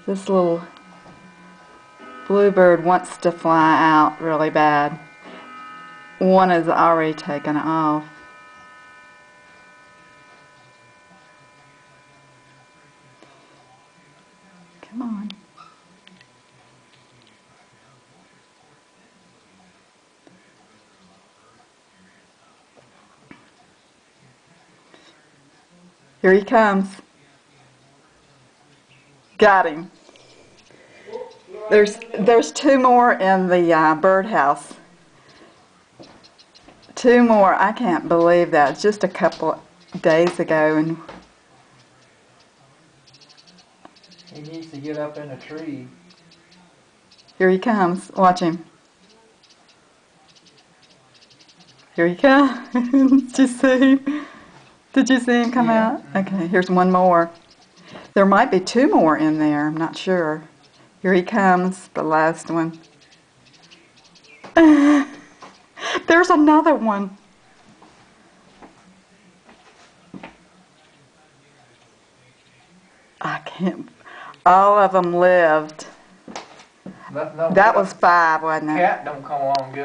This little bluebird wants to fly out really bad. One is already taken off. Come on. Here he comes. Got him. There's two more in the birdhouse. Two more. I can't believe that. It's just a couple days ago, and he needs to get up in a tree. Here he comes. Watch him. Here he comes. Did you see him? Did you see him come out? Okay, here's one more. There might be two more in there. I'm not sure. Here he comes, the last one. There's another one. I can't. All of them lived. No, that was 5, wasn't it? Cat don't come along good.